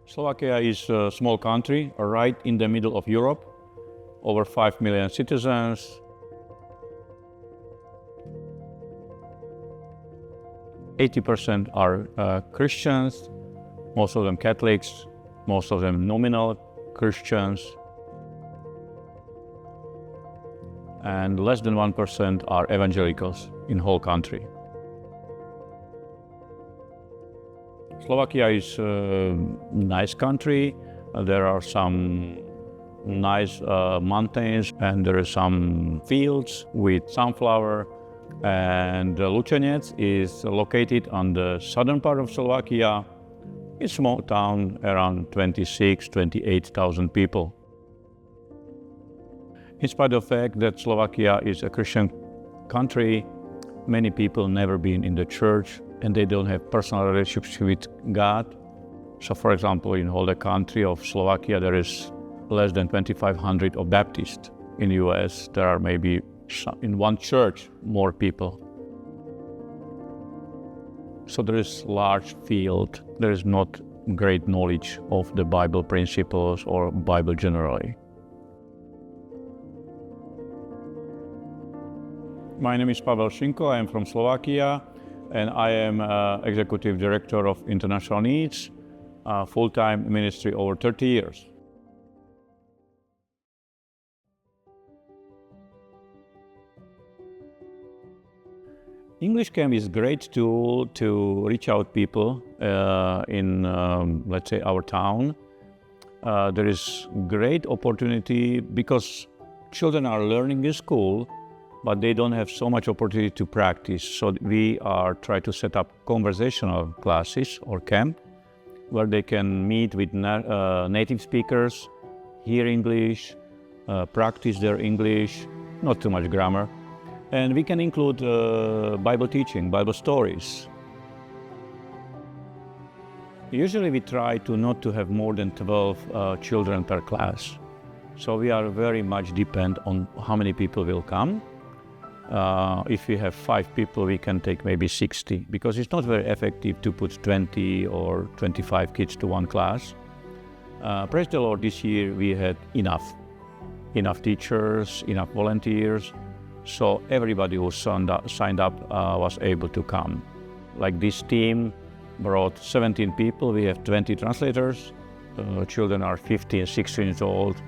Slovakia is a small country right in the middle of Europe, over 5 million citizens. 80% are Christians, most of them Catholics, most of them nominal Christians, and less than 1% are evangelicals in whole country. Slovakia is a nice country. There are some nice mountains, and there are some fields with sunflower. And Lučenec is located on the southern part of Slovakia. It's a small town, around 28,000 people. In spite of the fact that Slovakia is a Christian country, many people never been in the church and they don't have personal relationships with God. So for example, in whole the country of Slovakia, there is less than 2,500 of Baptists. In the US, there are maybe in one church more people. So there is large field. There is not great knowledge of the Bible principles or Bible generally. My name is Pavel Šinko. I am from Slovakia, and I am Executive Director of International Needs, full-time ministry over 30 years. English camp is a great tool to reach out people in, let's say, our town. There is great opportunity because children are learning in school, but they don't have so much opportunity to practice. So we are trying to set up conversational classes or camp where they can meet with native speakers, hear English, practice their English, not too much grammar. And we can include Bible teaching, Bible stories. Usually we try to not to have more than 12 children per class. So we are very much depend on how many people will come. If we have 5 people, we can take maybe 60, because it's not very effective to put 20 or 25 kids to one class. Praise the Lord, this year we had enough teachers, enough volunteers. So everybody who signed up was able to come. Like this team brought 17 people. We have 20 translators. Children are 15, 16 years old.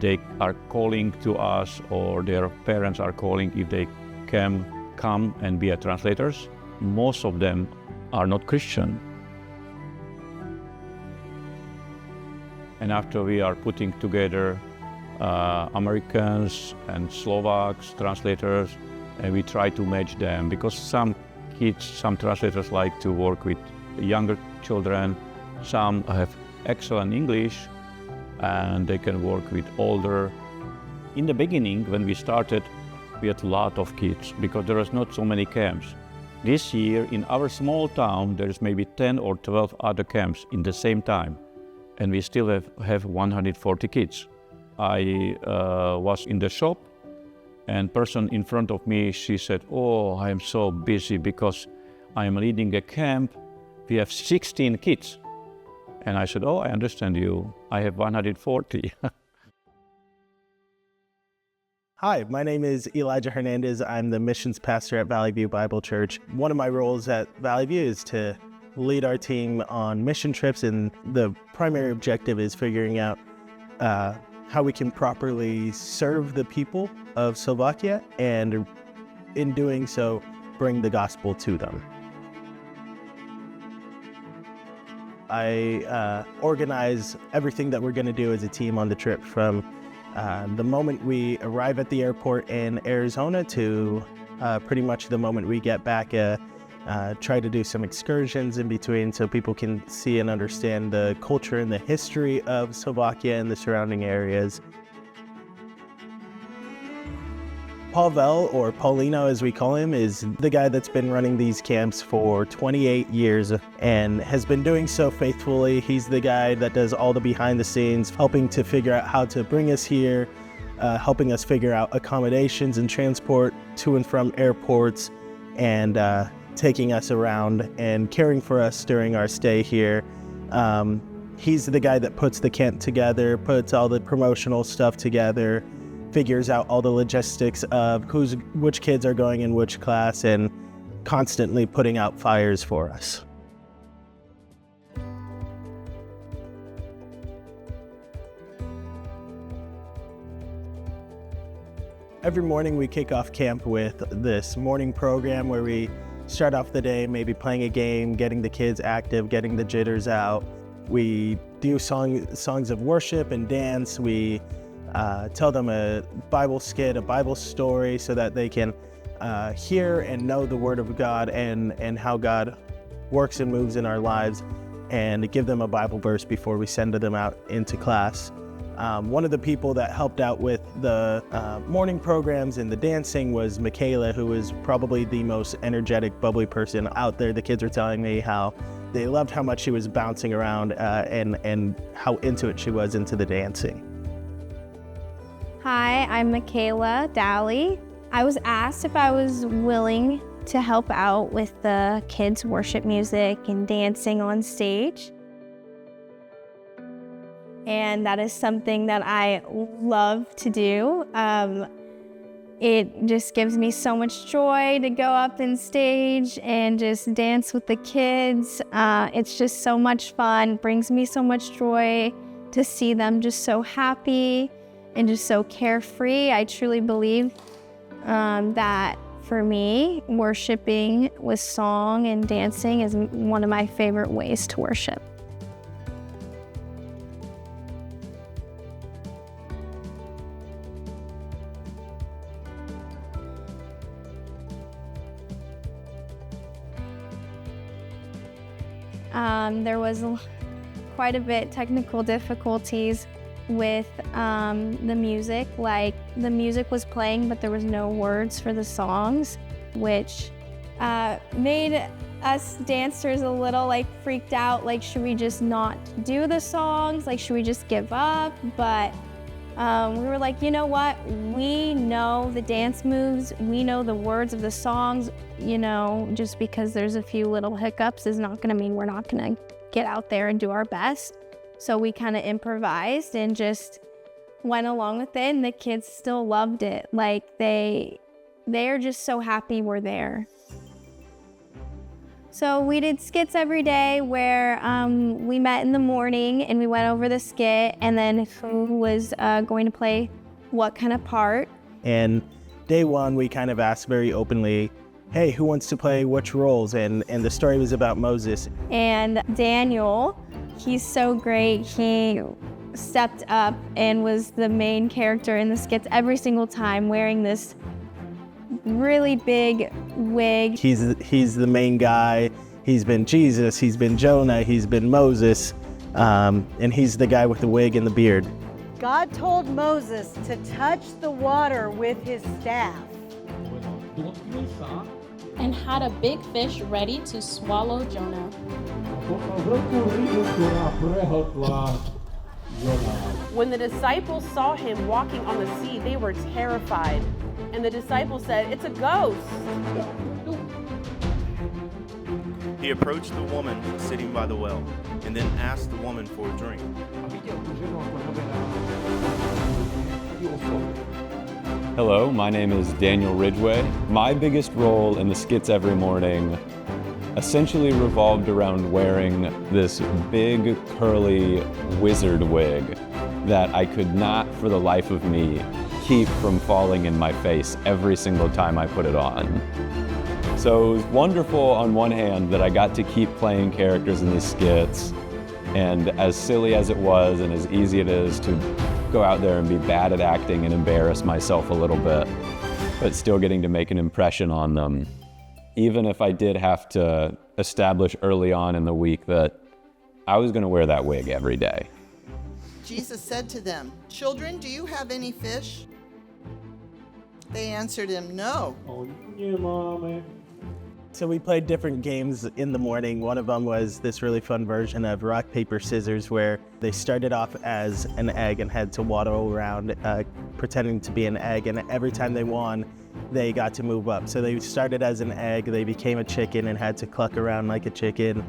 They are calling to us, or their parents are calling if they can come and be translators. Most of them are not Christian. And after we are putting together Americans and Slovaks, translators, and we try to match them, because some kids, some translators like to work with younger children, some have excellent English and they can work with older. In the beginning, when we started, we had a lot of kids because there was not so many camps. This year in our small town, there is maybe 10 or 12 other camps in the same time, and we still have 140 kids. I was in the shop, and person in front of me, she said, "Oh, I am so busy because I am leading a camp. We have 16 kids." And I said, "Oh, I understand you. I have 140. Hi, my name is Elijah Hernandez. I'm the missions pastor at Valley View Bible Church. One of my roles at Valley View is to lead our team on mission trips, and the primary objective is figuring out how we can properly serve the people of Slovakia, and in doing so, bring the gospel to them. I organize everything that we're going to do as a team on the trip, from the moment we arrive at the airport in Arizona to pretty much the moment we get back. Try to do some excursions in between so people can see and understand the culture and the history of Slovakia and the surrounding areas. Pavel, or Paulino as we call him, is the guy that's been running these camps for 28 years and has been doing so faithfully. He's the guy that does all the behind the scenes, helping to figure out how to bring us here, helping us figure out accommodations and transport to and from airports, and taking us around and caring for us during our stay here. he's the guy that puts the camp together, puts all the promotional stuff together, figures out all the logistics of which kids are going in which class, and constantly putting out fires for us. Every morning we kick off camp with this morning program where we start off the day maybe playing a game, getting the kids active, getting the jitters out. We do songs of worship and dance. We tell them a Bible skit, a Bible story, so that they can hear and know the Word of God and how God works and moves in our lives, and give them a Bible verse before we send them out into class. One of the people that helped out with the morning programs and the dancing was Michaela, who was probably the most energetic, bubbly person out there. The kids were telling me how they loved how much she was bouncing around and how into it she was into the dancing. Hi, I'm Michaela Dowley. I was asked if I was willing to help out with the kids' worship music and dancing on stage. And that is something that I love to do. It just gives me so much joy to go up on stage and just dance with the kids. It's just so much fun, brings me so much joy to see them just so happy and just so carefree. I truly believe that for me, worshiping with song and dancing is one of my favorite ways to worship. There was quite a bit technical difficulties with the music. Like, the music was playing, but there was no words for the songs, which made us dancers a little freaked out. Like, should we just not do the songs? Like, should we just give up? But we were like, you know what? We know the dance moves. We know the words of the songs. You know, just because there's a few little hiccups is not gonna mean we're not gonna get out there and do our best. So we kind of improvised and just went along with it, and the kids still loved it. Like, they are just so happy we're there. So we did skits every day where we met in the morning and we went over the skit, and then who was going to play what kind of part. And day one, we kind of asked very openly, hey, who wants to play which roles? And the story was about Moses. And Daniel, he's so great. He stepped up and was the main character in the skits every single time, wearing this really big wig. He's the main guy. He's been Jesus, he's been Jonah, he's been Moses, and he's the guy with the wig and the beard. God told Moses to touch the water with his staff. And had a big fish ready to swallow Jonah. When the disciples saw him walking on the sea, they were terrified. And the disciples said, "It's a ghost." He approached the woman sitting by the well, and then asked the woman for a drink. Hello, my name is Daniel Ridgway. My biggest role in the skits every morning essentially revolved around wearing this big, curly wizard wig that I could not, for the life of me, keep from falling in my face every single time I put it on. So it was wonderful on one hand that I got to keep playing characters in these skits, and as silly as it was and as easy it is to go out there and be bad at acting and embarrass myself a little bit, but still getting to make an impression on them. Even if I did have to establish early on in the week that I was going to wear that wig every day. Jesus said to them, "Children, do you have any fish?" They answered him, "No." So we played different games in the morning. One of them was this really fun version of rock, paper, scissors, where they started off as an egg and had to waddle around pretending to be an egg. And every time they won, they got to move up. So they started as an egg, they became a chicken and had to cluck around like a chicken.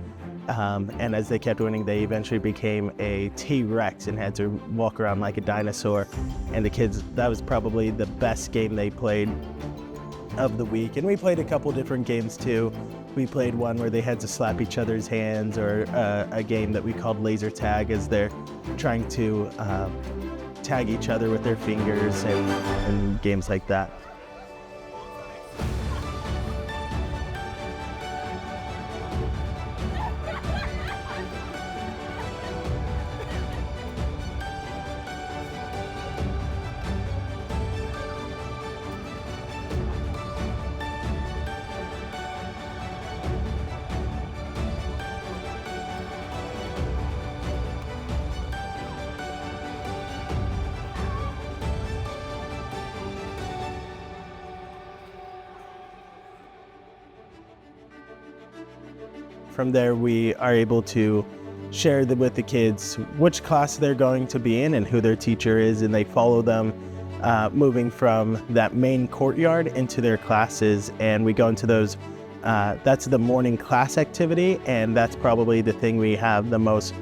And as they kept winning, they eventually became a T-Rex and had to walk around like a dinosaur. And the kids, that was probably the best game they played of the week. And we played a couple different games too. We played one where they had to slap each other's hands, or a game that we called laser tag, as they're trying to tag each other with their fingers, and games like that. From there, we are able to share with the kids which class they're going to be in and who their teacher is, and they follow them moving from that main courtyard into their classes. And we go into those, that's the morning class activity, and that's probably the thing we have the most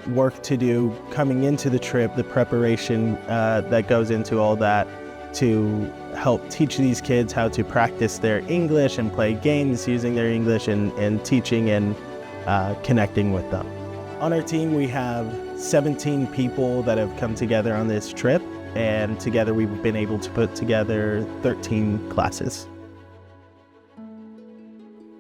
work to do coming into the trip, the preparation that goes into all that, to help teach these kids how to practice their English and play games using their English, and teaching and connecting with them. On our team, we have 17 people that have come together on this trip, and together we've been able to put together 13 classes.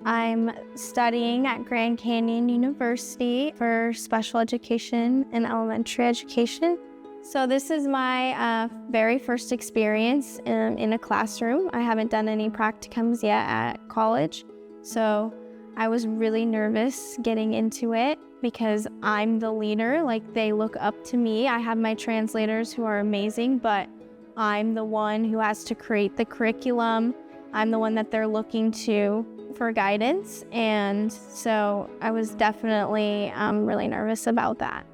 I'm studying at Grand Canyon University for special education and elementary education. So this is my very first experience in a classroom. I haven't done any practicums yet at college, so I was really nervous getting into it because I'm the leader. Like, they look up to me. I have my translators who are amazing, but I'm the one who has to create the curriculum. I'm the one that they're looking to for guidance, and so I was definitely really nervous about that.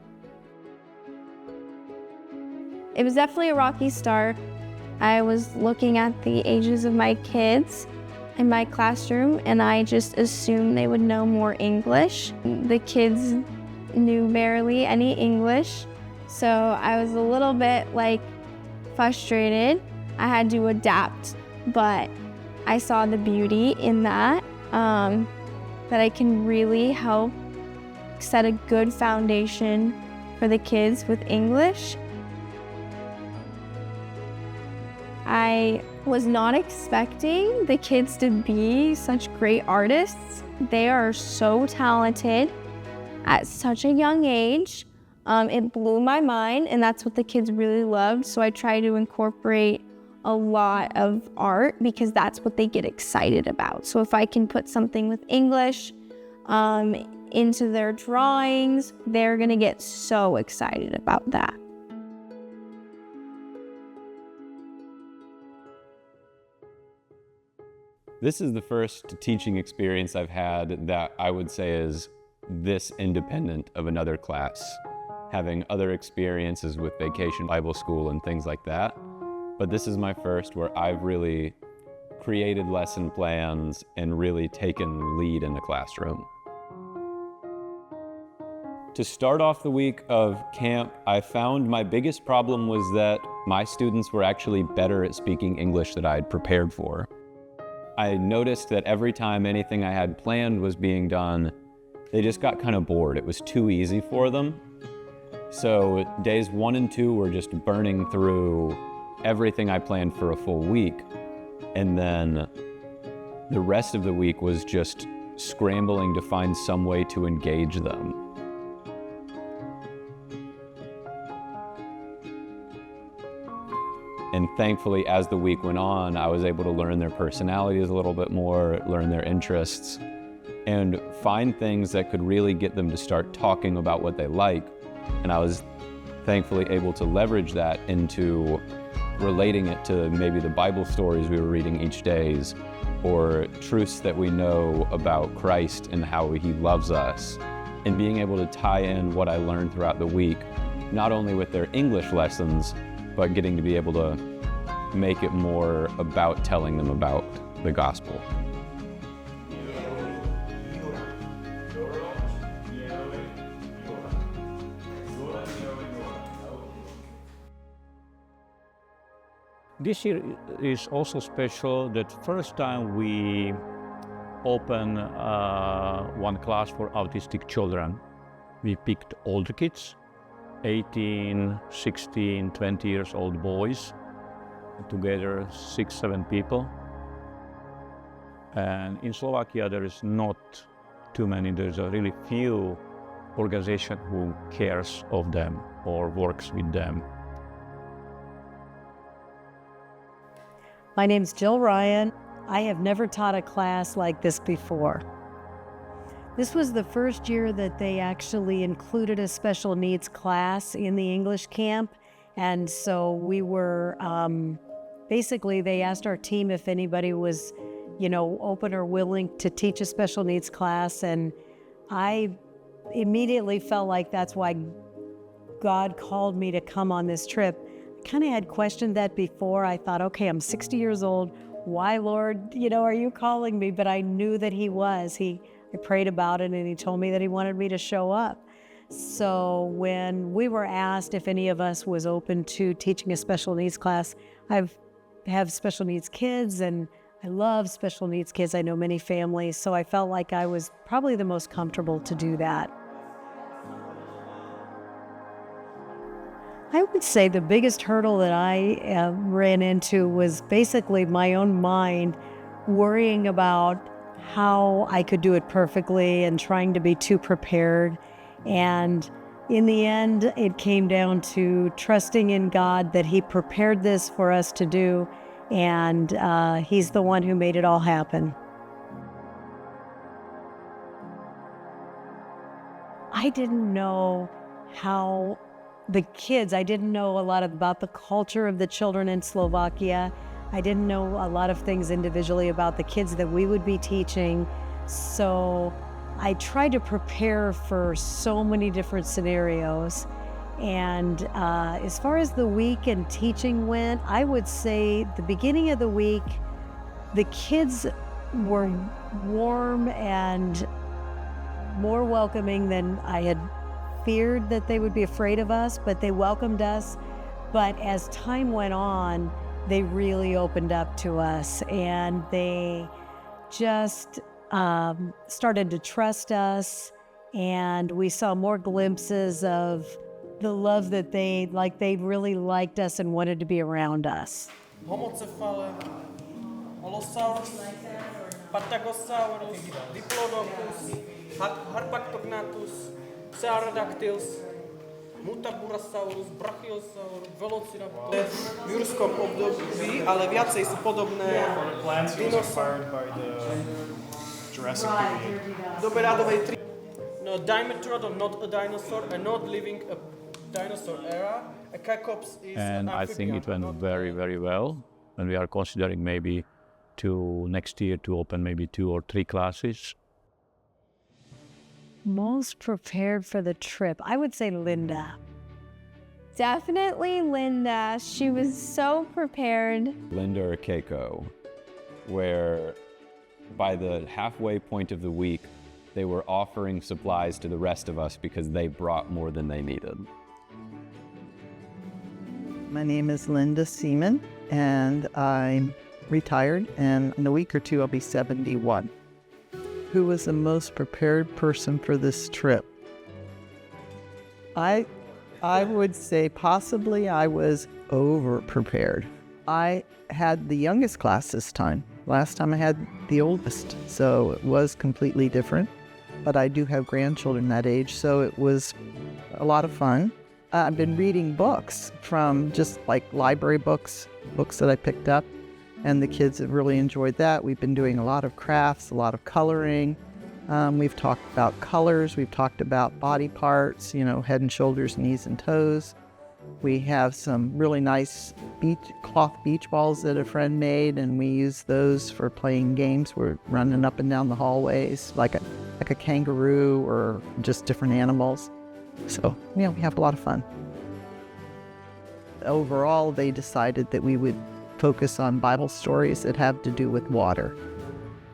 It was definitely a rocky start. I was looking at the ages of my kids in my classroom, and I just assumed they would know more English. The kids knew barely any English, so I was a little bit frustrated. I had to adapt, but I saw the beauty in that, that I can really help set a good foundation for the kids with English. I was not expecting the kids to be such great artists. They are so talented at such a young age. It blew my mind, and that's what the kids really loved. So I try to incorporate a lot of art because that's what they get excited about. So if I can put something with English into their drawings, they're gonna get so excited about that. This is the first teaching experience I've had that I would say is this independent of another class, having other experiences with Vacation Bible School and things like that. But this is my first where I've really created lesson plans and really taken lead in the classroom. To start off the week of camp, I found my biggest problem was that my students were actually better at speaking English than I had prepared for. I noticed that every time anything I had planned was being done, they just got kind of bored. It was too easy for them. So days 1 and 2 were just burning through everything I planned for a full week. And then the rest of the week was just scrambling to find some way to engage them. And thankfully, as the week went on, I was able to learn their personalities a little bit more, learn their interests, and find things that could really get them to start talking about what they like. And I was thankfully able to leverage that into relating it to maybe the Bible stories we were reading each day, or truths that we know about Christ and how He loves us, and being able to tie in what I learned throughout the week, not only with their English lessons, but getting to be able to make it more about telling them about the gospel. This year is also special that first time we open one class for autistic children. We picked older kids, 18, 16, 20 years old boys, together 6, 7 people. And in Slovakia there is not too many, there's a really few organization who cares of them or works with them. My name's Jill Ryan. I have never taught a class like this before. This was the first year that they actually included a special needs class in the English camp. And so we were, basically they asked our team if anybody was, open or willing to teach a special needs class. And I immediately felt like that's why God called me to come on this trip. I kind of had questioned that before. I thought, okay, I'm 60 years old. Why, Lord, are you calling me? But I knew that he was. I prayed about it and he told me that he wanted me to show up. So when we were asked if any of us was open to teaching a special needs class, I have special needs kids and I love special needs kids. I know many families, so I felt like I was probably the most comfortable to do that. I would say the biggest hurdle that I ran into was basically my own mind worrying about how I could do it perfectly and trying to be too prepared. And in the end, it came down to trusting in God that he prepared this for us to do, and he's the one who made it all happen. I didn't know how I didn't know a lot about the culture of the children in Slovakia. I didn't know a lot of things individually about the kids that we would be teaching. So I tried to prepare for so many different scenarios. And as far as the week and teaching went, I would say the beginning of the week, the kids were warm and more welcoming than I had feared that they would be afraid of us, but they welcomed us. But as time went on, they really opened up to us and they just started to trust us, and we saw more glimpses of the love that they really liked us and wanted to be around us. Homocephale, Allosaurus, Patagosaurus, Diplodocus, Harpactognathus, Pterodactyls, Mutaburasaurus, Brachiosaurus, Velociraptor. V jurskom období, ale viacej sú podobné doberadovej No, Dimetrodon, not a dinosaur, and not living a dinosaur era. A Cacops is and I think it went very, very well. And we are considering maybe next year to open maybe 2 or 3 classes. Most prepared for the trip, I would say Linda. Definitely Linda. She was so prepared. Linda or Keiko, where by the halfway point of the week, they were offering supplies to the rest of us because they brought more than they needed. My name is Linda Seaman, and I'm retired, and in a week or two I'll be 71. Who was the most prepared person for this trip? I would say possibly I was over-prepared. I had the youngest class this time. Last time I had the oldest, so it was completely different. But I do have grandchildren that age, so it was a lot of fun. I've been reading books from just like library books that I picked up, and the kids have really enjoyed that. We've been doing a lot of crafts, a lot of coloring. We've talked about colors. We've talked about body parts, head and shoulders, knees and toes. We have some really nice cloth beach balls that a friend made, and we use those for playing games. We're running up and down the hallways like a kangaroo or just different animals. So, we have a lot of fun. Overall, they decided that we would focus on Bible stories that have to do with water.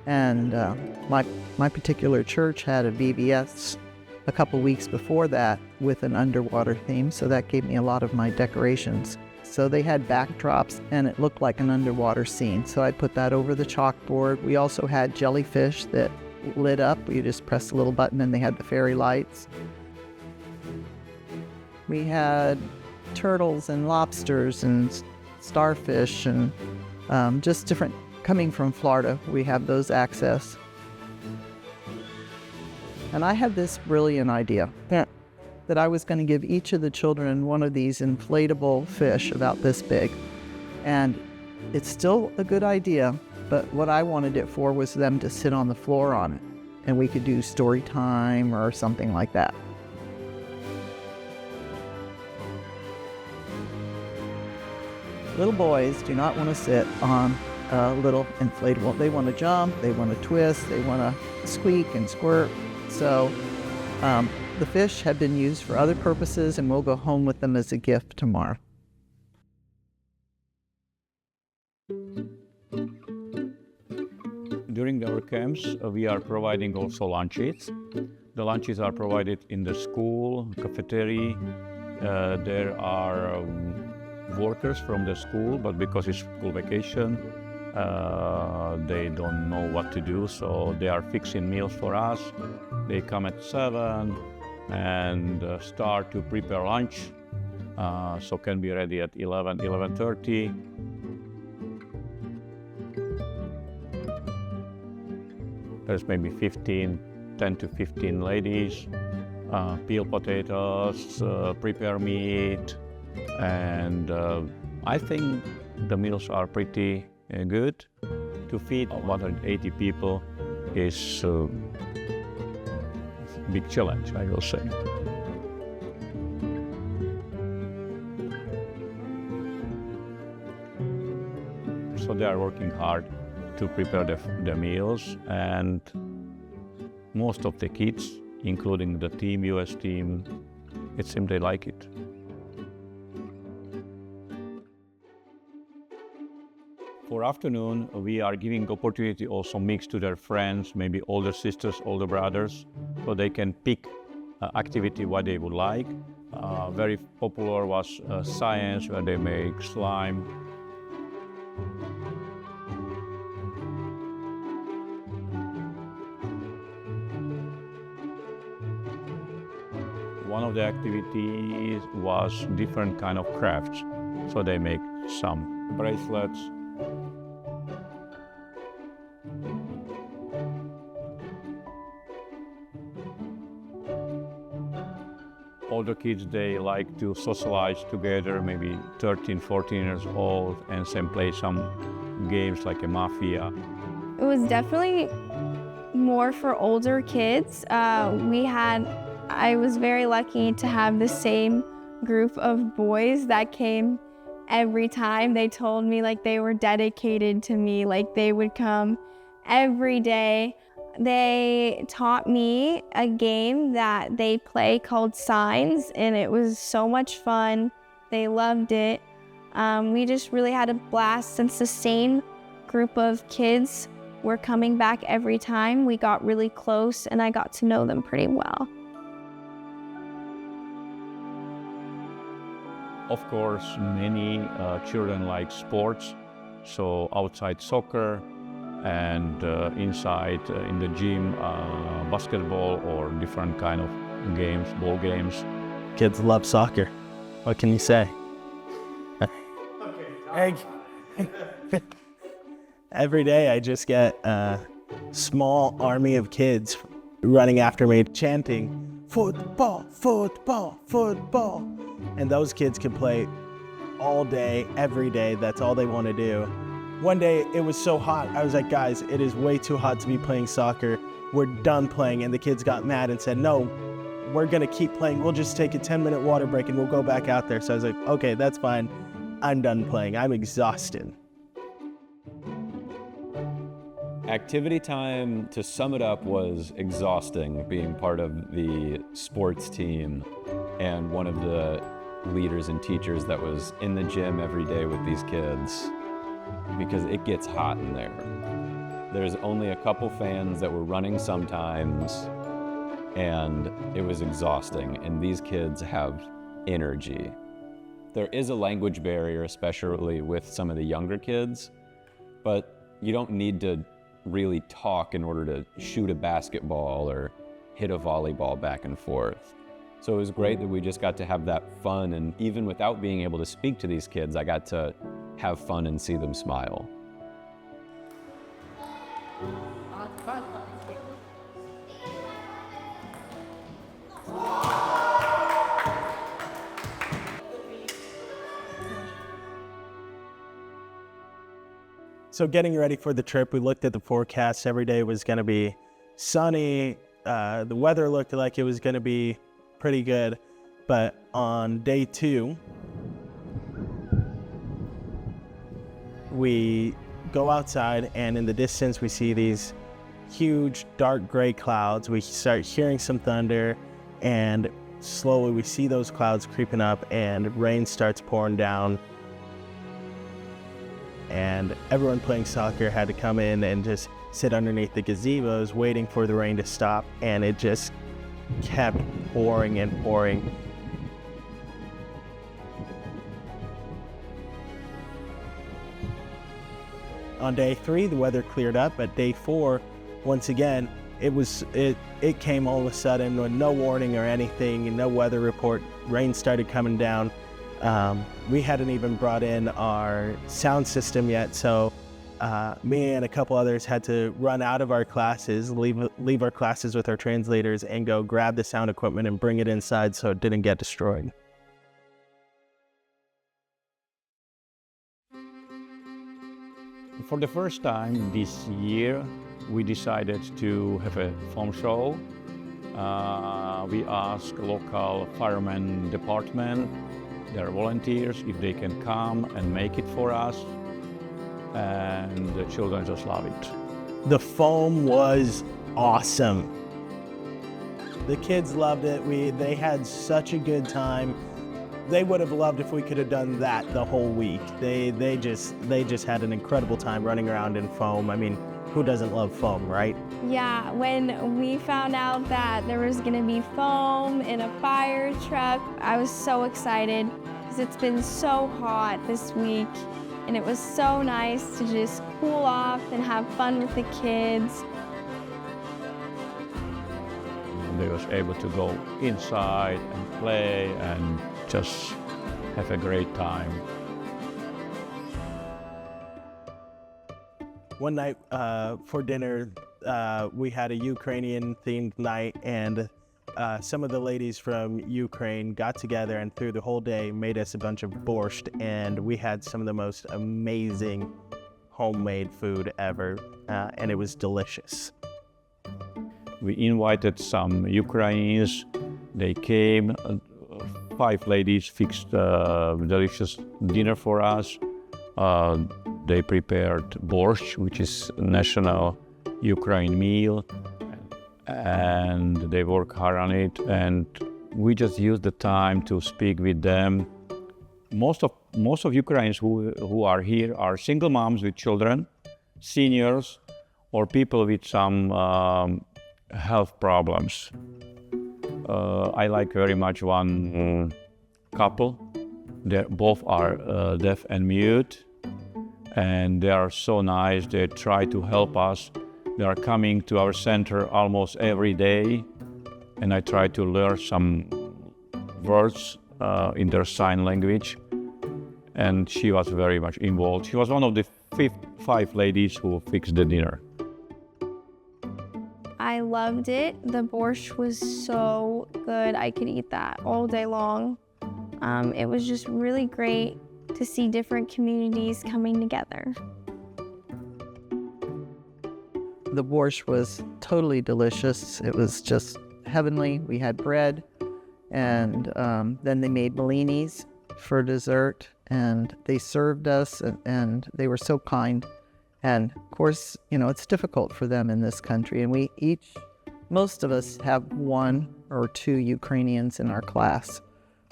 And my particular church had a VBS a couple weeks before that with an underwater theme, so that gave me a lot of my decorations. So they had backdrops and it looked like an underwater scene. So I put that over the chalkboard. We also had jellyfish that lit up. You just press a little button and they had the fairy lights. We had turtles and lobsters and starfish and just different, coming from Florida, we have those access. And I had this brilliant idea that I was going to give each of the children one of these inflatable fish about this big. And it's still a good idea, but what I wanted it for was them to sit on the floor on it. And we could do story time or something like that. Little boys do not want to sit on a little inflatable. They want to jump, they want to twist, they want to squeak and squirt. So the fish have been used for other purposes and we'll go home with them as a gift tomorrow. During our camps, we are providing also lunches. The lunches are provided in the school, cafeteria. There are workers from the school, but because it's school vacation, they don't know what to do, so they are fixing meals for us. They come at 7 and start to prepare lunch, so can be ready at 11, 11:30. There's maybe 10 to 15 ladies, peel potatoes, prepare meat, and I think the meals are pretty good. To feed 180 people is a big challenge, I will say. So they are working hard to prepare the meals, and most of the kids, including the team, US team, it seems they like it. For afternoon, we are giving opportunity also mix to their friends, maybe older sisters, older brothers, so they can pick activity what they would like. Very popular was science, where they make slime. One of the activities was different kind of crafts. So they make some bracelets. Older kids, they like to socialize together, maybe 13, 14 years old, and then play some games like a mafia. It was definitely more for older kids. I was very lucky to have the same group of boys that came every time. They told me like they were dedicated to me, like they would come every day. They taught me a game that they play called Signs, and it was so much fun. They loved it. We just really had a blast. Since the same group of kids were coming back every time, we got really close and I got to know them pretty well. Of course, many children like sports, so outside soccer, and inside in the gym, basketball or different kind of games, ball games. Kids love soccer. What can you say? Every day I just get a small army of kids running after me, chanting, "Football, football, football." And those kids can play all day, every day. That's all they want to do. One day it was so hot, I was like, guys, it is way too hot to be playing soccer. We're done playing. And the kids got mad and said, no, we're going to keep playing. We'll just take a 10-minute water break and we'll go back out there. So I was like, okay, that's fine. I'm done playing. I'm exhausted. Activity time, to sum it up, was exhausting, being part of the sports team and one of the leaders and teachers that was in the gym every day with these kids, because it gets hot in there. There's only a couple fans that were running sometimes, and it was exhausting. And these kids have energy. There is a language barrier, especially with some of the younger kids, but you don't need to really talk in order to shoot a basketball or hit a volleyball back and forth. So it was great that we just got to have that fun, and even without being able to speak to these kids, I got to have fun and see them smile. So getting ready for the trip, we looked at the forecast. Every day was going to be sunny. The weather looked like it was going to be pretty good. But on day 2, we go outside, and in the distance we see these huge dark gray clouds. We start hearing some thunder, and slowly we see those clouds creeping up, and rain starts pouring down. And everyone playing soccer had to come in and just sit underneath the gazebos waiting for the rain to stop, and it just kept pouring and pouring. On day 3, the weather cleared up. At day 4, once again, it came all of a sudden with no warning or anything, and no weather report. Rain started coming down. We hadn't even brought in our sound system yet, so me and a couple others had to run out of our classes, leave our classes with our translators, and go grab the sound equipment and bring it inside so it didn't get destroyed. For the first time this year, we decided to have a foam show. We asked local firemen department, their volunteers, if they can come and make it for us, and the children just love it. The foam was awesome. The kids loved it. They had such a good time. They would have loved if we could have done that the whole week. They just had an incredible time running around in foam. I mean, who doesn't love foam, right? Yeah, when we found out that there was gonna be foam in a fire truck, I was so excited because it's been so hot this week, and it was so nice to just cool off and have fun with the kids. They was able to go inside and play and just have a great time. One night for dinner, we had a Ukrainian themed night, and some of the ladies from Ukraine got together and through the whole day made us a bunch of borscht, and we had some of the most amazing homemade food ever, and it was delicious. We invited some Ukrainians. They came. 5 ladies fixed a delicious dinner for us. They prepared borscht, which is a national Ukraine meal, and they work hard on it. And we just used the time to speak with them. Most of Ukrainians who are here are single moms with children, seniors, or people with some health problems. I like very much one couple. They both are deaf and mute, and they are so nice. They try to help us. They are coming to our center almost every day, and I try to learn some words in their sign language. And she was very much involved. She was one of the 5 ladies who fixed the dinner. I loved it. The borscht was so good. I could eat that all day long. It was just really great to see different communities coming together. The borscht was totally delicious. It was just heavenly. We had bread, and then they made blinis for dessert, and they served us, and they were so kind. And of course, you know, it's difficult for them in this country, and most of us have 1 or 2 Ukrainians in our class.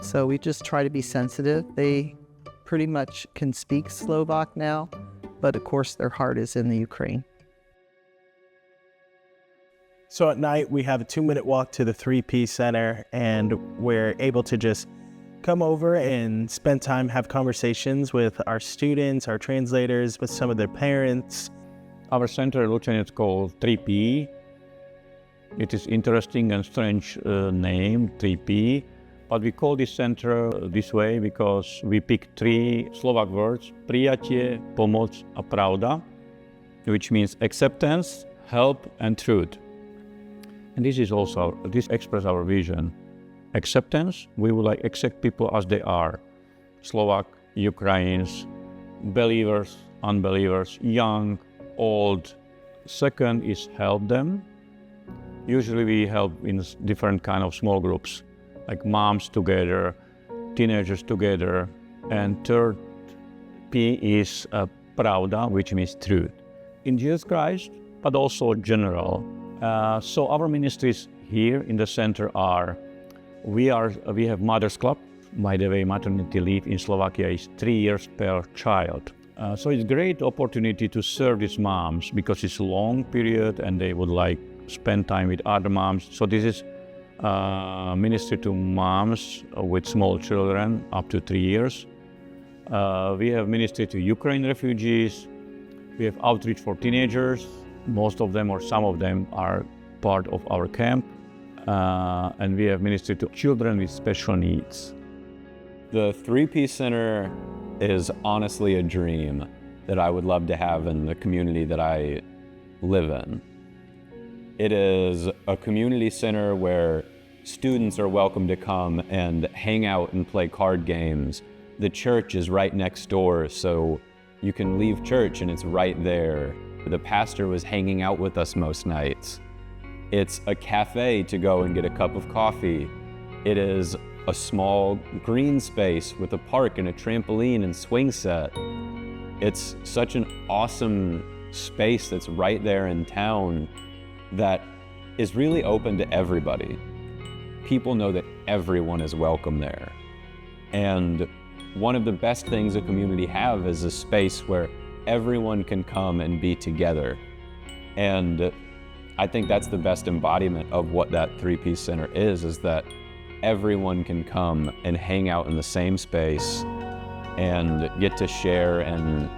So we just try to be sensitive. They pretty much can speak Slovak now, but of course their heart is in the Ukraine. So at night, we have a 2-minute walk to the 3P Center, and we're able to just come over and spend time, have conversations with our students, our translators, with some of their parents. Our center in Lučany is called 3P. It is interesting and strange name, 3P. But we call this center this way because we picked 3 Slovak words, prijatie, pomoc a pravda, which means acceptance, help and truth. And this expresses our vision. Acceptance, we would like accept people as they are. Slovak, Ukrainians, believers, unbelievers, young, old. Second is help them. Usually we help in different kind of small groups, like moms together, teenagers together. And third P is pravda, which means truth. In Jesus Christ, but also general. So our ministries here in the center are, we have Mothers Club. By the way, maternity leave in Slovakia is 3 years per child. So it's a great opportunity to serve these moms because it's a long period and they would like spend time with other moms. So this is ministry to moms with small children up to 3 years. We have ministry to Ukrainian refugees. We have outreach for teenagers. Most of them or some of them are part of our camp. And we have ministry to children with special needs. The 3P Center is honestly a dream that I would love to have in the community that I live in. It is a community center where students are welcome to come and hang out and play card games. The church is right next door, so you can leave church and it's right there. The pastor was hanging out with us most nights. It's a cafe to go and get a cup of coffee. It is a small green space with a park and a trampoline and swing set. It's such an awesome space that's right there in town that is really open to everybody. People know that everyone is welcome there. And one of the best things a community have is a space where everyone can come and be together. And I think that's the best embodiment of what that 3P Center is that everyone can come and hang out in the same space and get to share, and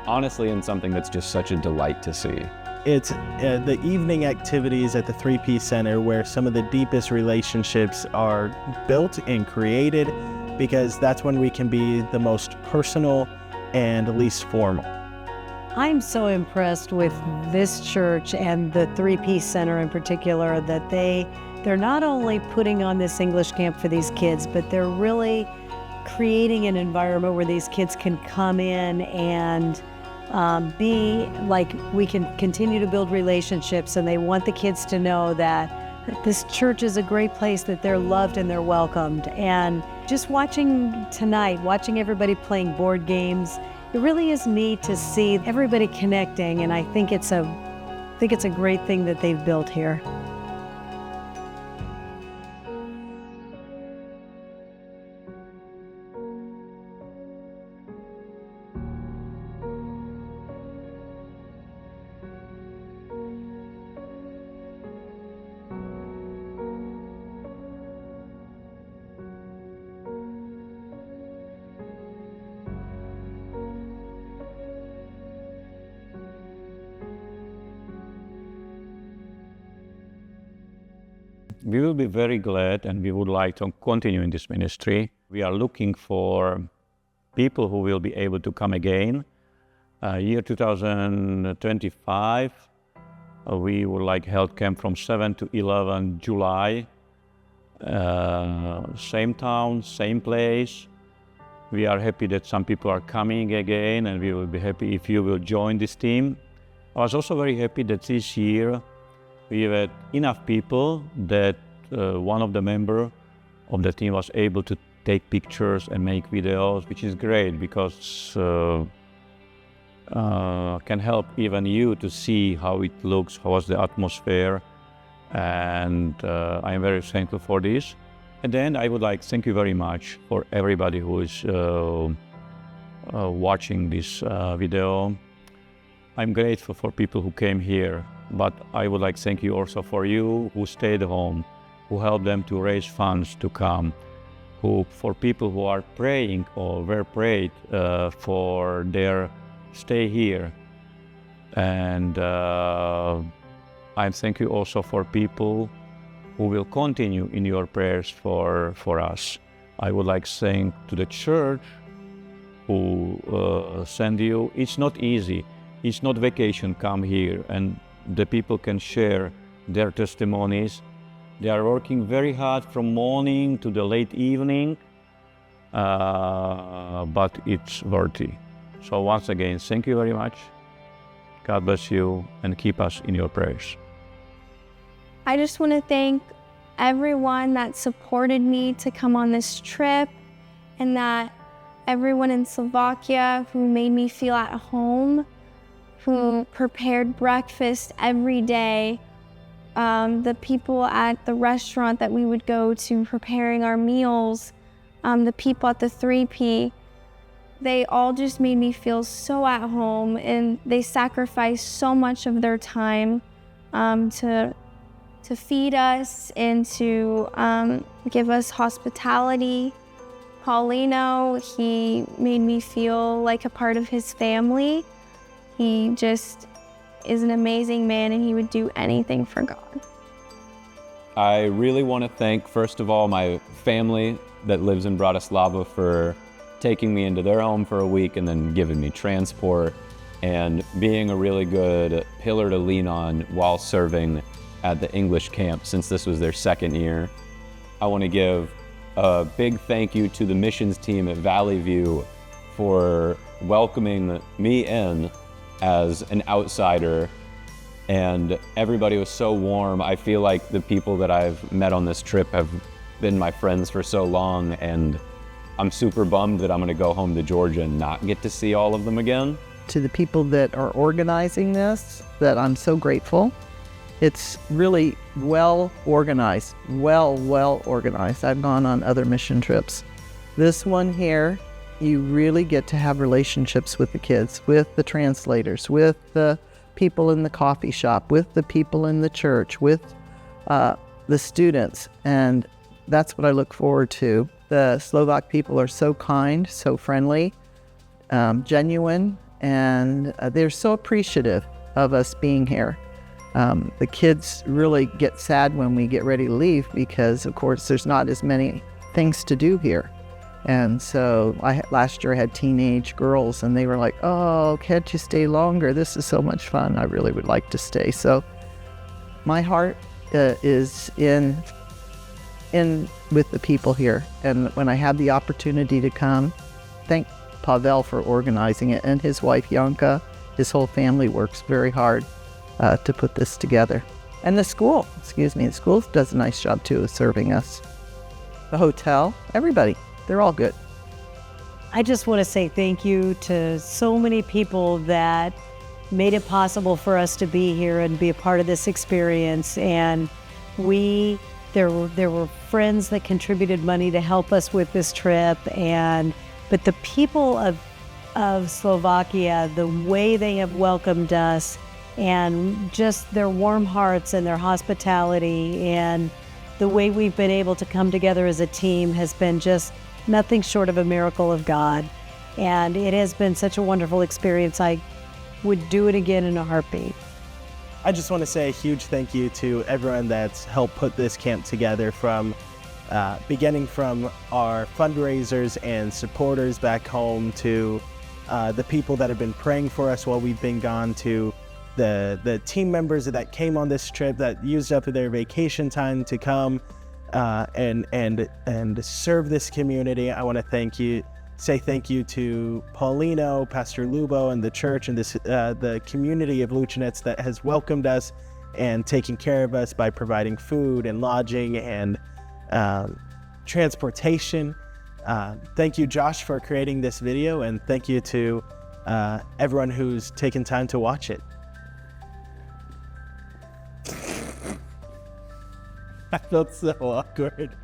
honestly in something that's just such a delight to see. It's the evening activities at the 3P Center where some of the deepest relationships are built and created, because that's when we can be the most personal and least formal. I'm so impressed with this church and the 3P Center in particular that they're not only putting on this English camp for these kids, but they're really creating an environment where these kids can come in and be like, we can continue to build relationships, and they want the kids to know that this church is a great place, that they're loved and they're welcomed. And just watching tonight, watching everybody playing board games, it really is neat to see everybody connecting, and I think it's a great thing that they've built here. We will be very glad and we would like to continue in this ministry. We are looking for people who will be able to come again. Year 2025, we would like health camp from 7 to 11 July. Same town, same place. We are happy that some people are coming again, and we will be happy if you will join this team. I was also very happy that this year we had enough people that one of the members of the team was able to take pictures and make videos, which is great because can help even you to see how it looks, how was the atmosphere, and I am very thankful for this. And then I would like to thank you very much for everybody who is watching this video. I'm grateful for people who came here, but I would like to thank you also for you who stayed home, who helped them to raise funds to come, for people who are praying or were prayed for their stay here. And I thank you also for people who will continue in your prayers for us. I would like to thank to the church who send you. It's not easy. It's not vacation, come here, and the people can share their testimonies. They are working very hard from morning to the late evening, but it's worthy. So once again, thank you very much. God bless you and keep us in your prayers. I just want to thank everyone that supported me to come on this trip, and that everyone in Slovakia who made me feel at home, who prepared breakfast every day, the people at the restaurant that we would go to preparing our meals, the people at the 3P, they all just made me feel so at home, and they sacrificed so much of their time to feed us and to give us hospitality. Paulino, he made me feel like a part of his family. He just is an amazing man, and he would do anything for God. I really want to thank, first of all, my family that lives in Bratislava for taking me into their home for a week and then giving me transport and being a really good pillar to lean on while serving at the English camp since this was their second year. I want to give a big thank you to the missions team at Valley View for welcoming me in as an outsider, and everybody was so warm. I feel like the people that I've met on this trip have been my friends for so long, and I'm super bummed that I'm going to go home to Georgia and not get to see all of them again. To the people that are organizing this, that I'm so grateful. It's really well organized, well organized. I've gone on other mission trips. This one here, you really get to have relationships with the kids, with the translators, with the people in the coffee shop, with the people in the church, with the students, and that's what I look forward to. The Slovak people are so kind, so friendly, genuine, and they're so appreciative of us being here. The kids really get sad when we get ready to leave because, of course, there's not as many things to do here. And so last year I had teenage girls, and they were like, "Oh, can't you stay longer? This is so much fun. I really would like to stay." So my heart is in with the people here. And when I had the opportunity to come, thank Pavel for organizing it, and his wife Yanka. His whole family works very hard to put this together. And the school does a nice job too of serving us. The hotel, everybody, they're all good. I just want to say thank you to so many people that made it possible for us to be here and be a part of this experience. And there were friends that contributed money to help us with this trip. But the people of Slovakia, the way they have welcomed us, and just their warm hearts and their hospitality, and the way we've been able to come together as a team has been just nothing short of a miracle of God. And it has been such a wonderful experience. I would do it again in a heartbeat. I just want to say a huge thank you to everyone that's helped put this camp together, from beginning from our fundraisers and supporters back home to the people that have been praying for us while we've been gone, to the team members that came on this trip that used up their vacation time to come and serve this community. I want to say thank you to Paulino, Pastor Lubo, and the church, and the community of Luceniec that has welcomed us and taken care of us by providing food and lodging and transportation. Thank you, Josh, for creating this video, and thank you to everyone who's taken time to watch it. I felt so awkward.